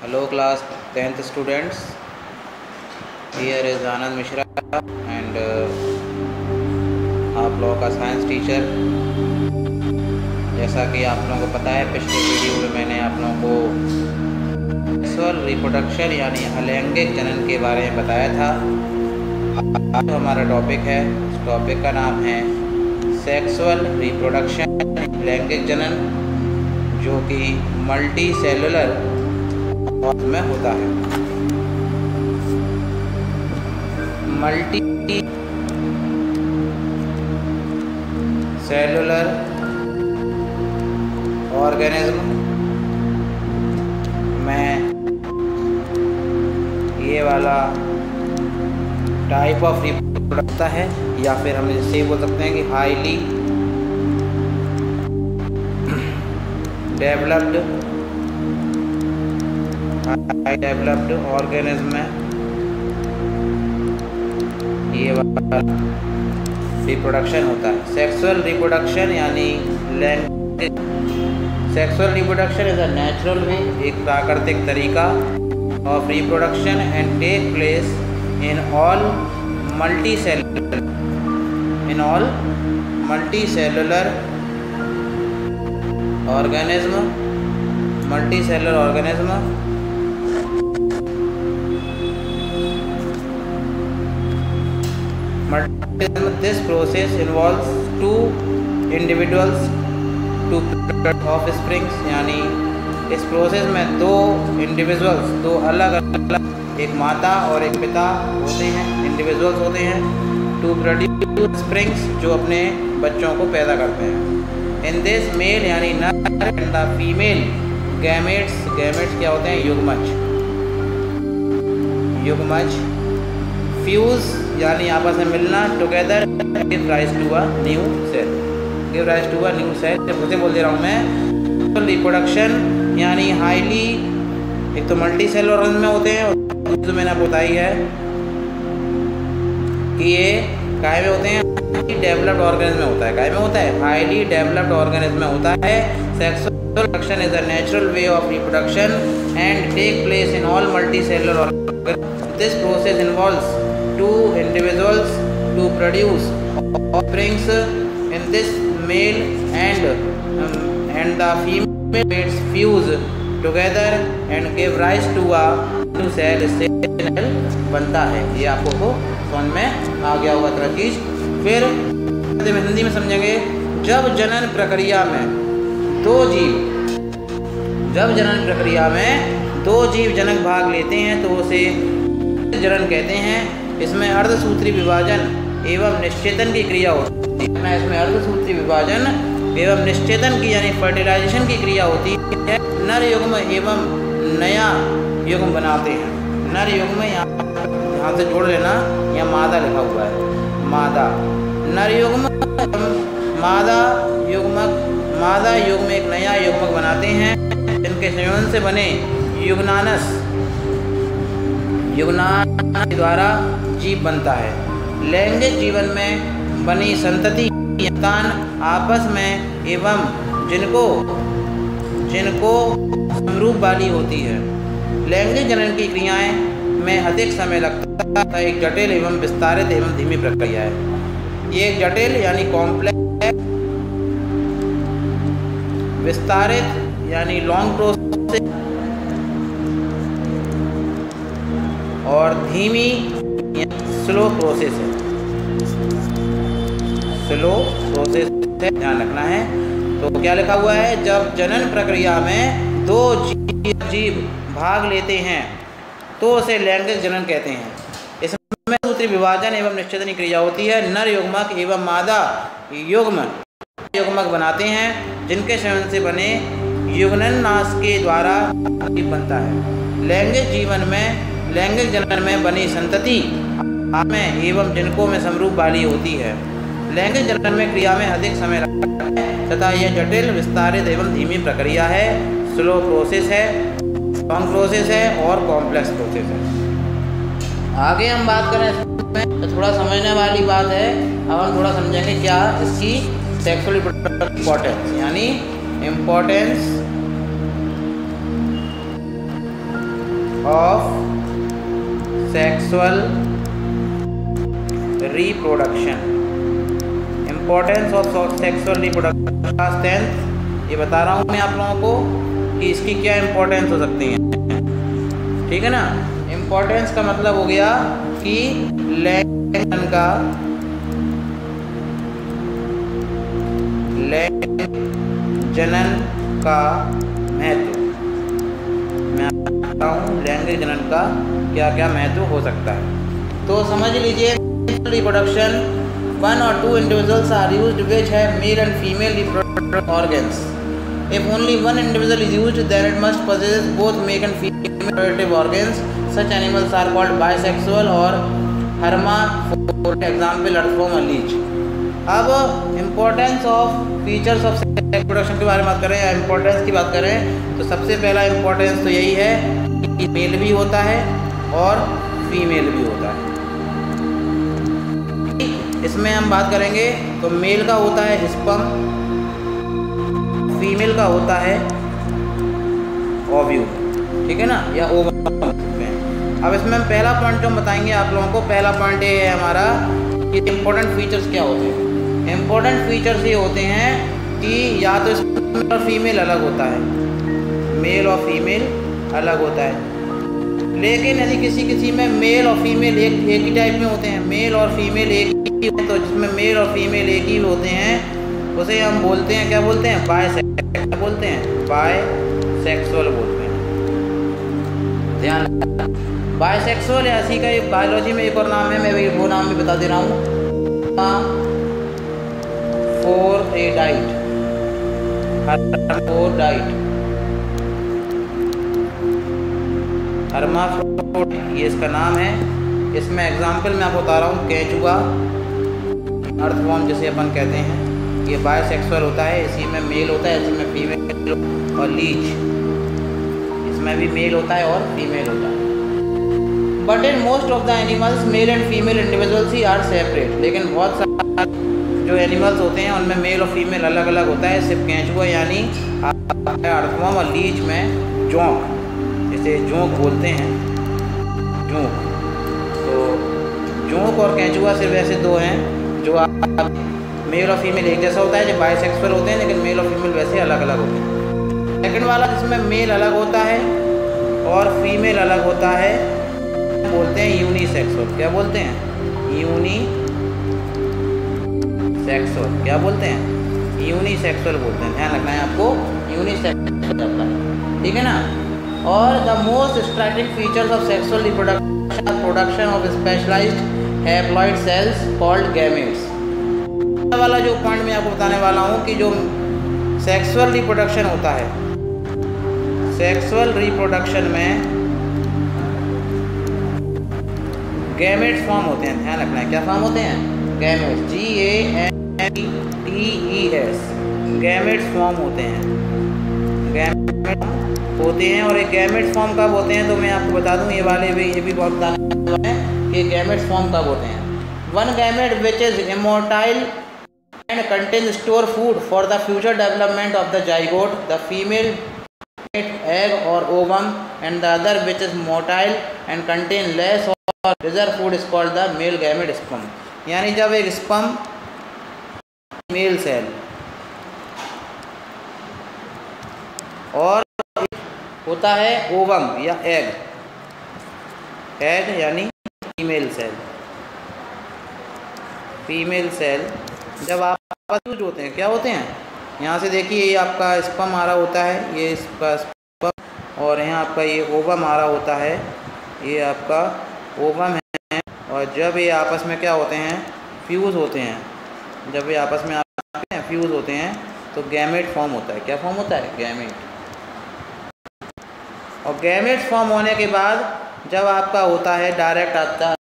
Hello class 10th students. Here is Anand Mishra and आप लोगों का साइंस टीचर। जैसा कि आप लोगों को पता है, पिछले वीडियो में मैंने आप लोगों को सेक्सुअल रिप्रोडक्शन यानी अलैंगिक जनन के बारे में बताया था। आज हमारा टॉपिक है, इस टॉपिक का नाम है सेक्सुअल रिप्रोडक्शन लैंगिक जनन, जो कि मल्टी सेलुलर में होता है। मल्टी सेलुलर ऑर्गेनिज्म में ये वाला टाइप ऑफ रिप्रोडक्शन है, या फिर हम इसे बोल सकते हैं कि हाईली डेवलप्ड ऑर्गेनिज्म में ये वाला रिप्रोडक्शन होता है। सेक्सुअल रिप्रोडक्शन यानी sexual reproduction is a natural way, एक प्राकृतिक तरीका of reproduction and take place in all multicellular organism. Multicellular organism this process involves two individuals to produce offsprings, यानी इस प्रोसेस में दो इंडिविजुअल्स, दो अलग अलग, एक माता और एक पिता होते हैं, इंडिविजुअल्स होते हैं, टू प्रोड्यूस स्प्रिंग्स, जो अपने बच्चों को पैदा करते हैं। इन दिस मेल यानी नर एंड द फीमेल गैमेट्स क्या होते हैं? युग्मज फ्यूज यानी आपस में मिलना, together give rise to a new cell. उसे बोल दे रहा हूँ मैं। रिप्रोडक्शन यानी हाईली, एक तो मल्टी सेल ऑर्गेनिज्म में होते हैं, और जो मैंने आपको बताई है कि ये काय में होते हैं? डेवलप्ड ऑर्गेनिज्म में होता है। काय में होता है? हाईली डेवलप्ड ऑर्गेनिज्म में होता है। Sexual reproduction is a natural way of reproduction and take place in all multi cellular organism. This process involves two individuals to produce offsprings. In this male and the female mates fuse together and give rise to a new cell बनता है। ये आपको समझ में आ गया होगा तरह चीज। फिर हिंदी में समझेंगे। जब जनन प्रक्रिया में दो जीव जनक भाग लेते हैं तो उसे जनन कहते हैं। इसमें अर्धसूत्री विभाजन एवं निश्चेतन की क्रिया होती है। इसमें अर्धसूत्री विभाजन एवं निश्चेतन की यानी फर्टिलाइजेशन की क्रिया होती है। नर युग्म एवं नया युग्म बनाते हैं। नर युग्म यहाँ से जोड़ लेना, यहाँ मादा लिखा हुआ है, मादा। नर युग्म मादा युग्म एक नया युग्मक बनाते हैं, जिनके संयोजन से बने युग्नानस के द्वारा जीव बनता है। लैंगिक जीवन में बनी संतति संतान आपस में एवं जिनको समरूप वाली होती है। लैंगिक जनन की क्रियाएं में अधिक समय लगता है। एक जटिल एवं विस्तारित एवं धीमी प्रक्रिया है। ये एक जटिल यानी कॉम्प्लेक्स, विस्तारित यानी लॉन्ग प्रोसेस, और धीमी स्लो प्रोसेस है। ध्यान रखना है। तो क्या लिखा हुआ है? जब जनन प्रक्रिया में दो जीव भाग लेते हैं तो उसे लैंगिक जनन कहते हैं। इसमें सूत्री विभाजन एवं निश्चेतन की क्रिया होती है। नर युग्मक एवं मादा युग्मक बनाते हैं, जिनके संयोजन से बने युग्मनास के द्वारा जीव बनता है। लैंगिक जनन में बनी संतति में एवं जिनको में समरूप वाली होती है। लैंगिक जनन में क्रिया में अधिक समय लगता है तथा यह जटिल, विस्तारित एवं धीमी प्रक्रिया है। स्लो प्रोसेस है, लॉन्ग प्रोसेस है और कॉम्प्लेक्स प्रोसेस है। आगे हम बात करें इसमें तो थोड़ा समझने वाली बात है। अब हम थोड़ा समझेंगे क्या इसकी सेक्सुअल इम्पोर्टेंस, यानी importance of sexual reproduction. Importance of sexual reproduction class 10th, ये बता रहा हूँ मैं आप लोगों को कि इसकी क्या इम्पोर्टेंस हो सकती है। ठीक है ना। इम्पोर्टेंस का मतलब हो गया कि जनन का महत्व, मैं बताता हूँ लैंगिक जनन का क्या क्या महत्व हो सकता है। तो समझ लीजिए, reproduction, 1 or 2 individuals are used which have male and female reproductive organs. If only one individual is used, then it must possess both male and female reproductive organs. Such animals are called bisexual or hermaphrodite. Example, earthworm or leech. अब importance of features of reproduction के बारे में बात करें या importance की बात करें तो सबसे पहला इम्पोर्टेंस तो यही है कि मेल भी होता है और फीमेल भी होता है। इसमें हम बात करेंगे तो मेल का होता है स्पर्म, फीमेल का होता है ओव्यूल, ठीक है ना, या ओवम। अब इसमें हम पहला पॉइंट जो हम बताएंगे आप लोगों को, पहला पॉइंट ये है हमारा कि इम्पोर्टेंट फीचर्स क्या होते हैं। इम्पोर्टेंट फीचर्स ये होते हैं कि या तो इसमें और फीमेल अलग होता है, मेल और फीमेल अलग होता है। लेकिन यदि किसी में मेल और फीमेल एक ही टाइप में होते हैं, मेल और फीमेल एक ही, तो जिसमें मेल और फीमेल एक ही होते हैं उसे हम बोलते हैं, क्या बोलते हैं, बायसेक्सुअल बोलते हैं, बायसेक्सुअल बोलते हैं। ध्यान, बायसेक्सुअल या इसी का एक बायोलॉजी में एक और नाम है, मैं वो नाम भी बता दे रहा हूँ, hermaphrodite। hermaphrodite ये इसका नाम है। इसमें एग्जाम्पल मैं आपको बता रहा हूँ, केंचुआ, अर्थवॉर्म जिसे अपन कहते हैं, ये बायसेक्सुअल होता है, इसी में मेल होता है, इसमें फीमेल, और लीच इसमें भी मेल होता है और फीमेल होता है। But in most of the animals male and female individuals ही आर सेपरेट। लेकिन बहुत सारे जो एनिमल्स होते हैं उनमें मेल और फीमेल अलग अलग होता है। सिर्फ केंचुआ यानी अर्थवॉर्म और लीच में जोंक, जिसे जोंक बोलते हैं, जोंक। तो जोंक और केंचुआ सिर्फ ऐसे दो हैं जो आप मेल और फीमेल एक जैसा होता है, जो बायसेक्सुअल होते हैं, लेकिन मेल और फीमेल वैसे अलग अलग होते हैं। सेकंड वाला जिसमें मेल अलग होता है और फीमेल अलग होता है बोलते हैं यूनिसेक्सुअल। क्या बोलते हैं, यूनिसेक्सुअल। क्या बोलते हैं, यूनिसेक्सुअल बोलते हैं। ध्यान रखना है आपको, यूनिसेक्सुअल होता है, ठीक है ना। और the most striking features of sexual reproduction of specialised haploid cells called gametes. वाला जो पॉइंट मैं आपको बताने वाला हूँ कि जो सेक्सुअल रिप्रोडक्शन होता है, सेक्सुअल रिप्रोडक्शन में गैमेट्स फॉर्म होते हैं। ध्यान रखना है, क्या फॉर्म होते हैं, गैमेट्स, GAMETS, गैमेट्स फॉर्म होते हैं, गैमेट होते हैं। और एक गैमेट्स फॉर्म कब होते हैं तो मैं आपको बता दूं, ये वाले भी, ये भी बहुत बताने हैं कि गैमेट्स फॉर्म कब होते हैं। One gamete which is immortal and contains store food for the future development of the zygote, the female egg or ovum, and the other which is motile and contain less or reserve food is called the male gamete sperm। यानी जब एक sperm mail cell और होता है ovum या egg, egg यानी female cell, female cell जब आपस में होते हैं, क्या होते हैं, यहाँ से देखिए ये आपका स्पर्म आ रहा होता है, ये इसका स्पर्म, और यहाँ आपका ये ओवम आ रहा होता है, ये आपका ओवम है। और जब ये आपस में क्या होते हैं, फ्यूज़ होते हैं, जब ये आपस में फ्यूज़ होते हैं तो गैमेट फॉर्म होता है। क्या फॉर्म होता है, गैमेट। और गैमेट फॉर्म होने के बाद जब आपका होता है डायरेक्ट आता है,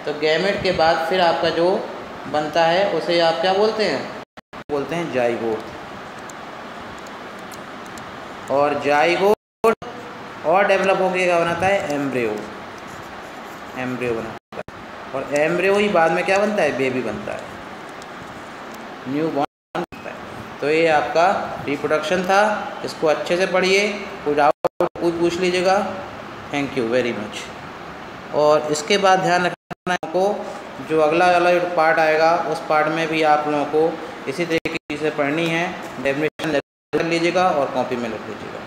तो गैमेट के बाद फिर आपका जो बनता है उसे आप क्या बोलते हैं, बोलते हैं जाइगोट। और जाइगोट और डेवलप होकर क्या बनाता है, एम्ब्रियो, एम्ब्रियो बनाता है। और एम्ब्रियो ही बाद में क्या बनता है, बेबी बनता है, न्यू बॉर्न बनता है। तो ये आपका रिप्रोडक्शन था, इसको अच्छे से पढ़िए, कोई डाउट पूछ लीजिएगा। Thank you very much. और इसके बाद ध्यान रखना है आपको, जो अगला वाला जो पार्ट आएगा उस पार्ट में भी आप लोगों को इसी तरीके की चीज़ें पढ़नी है। डेफिनेशन कर लीजिएगा और कॉपी में लिख लीजिएगा।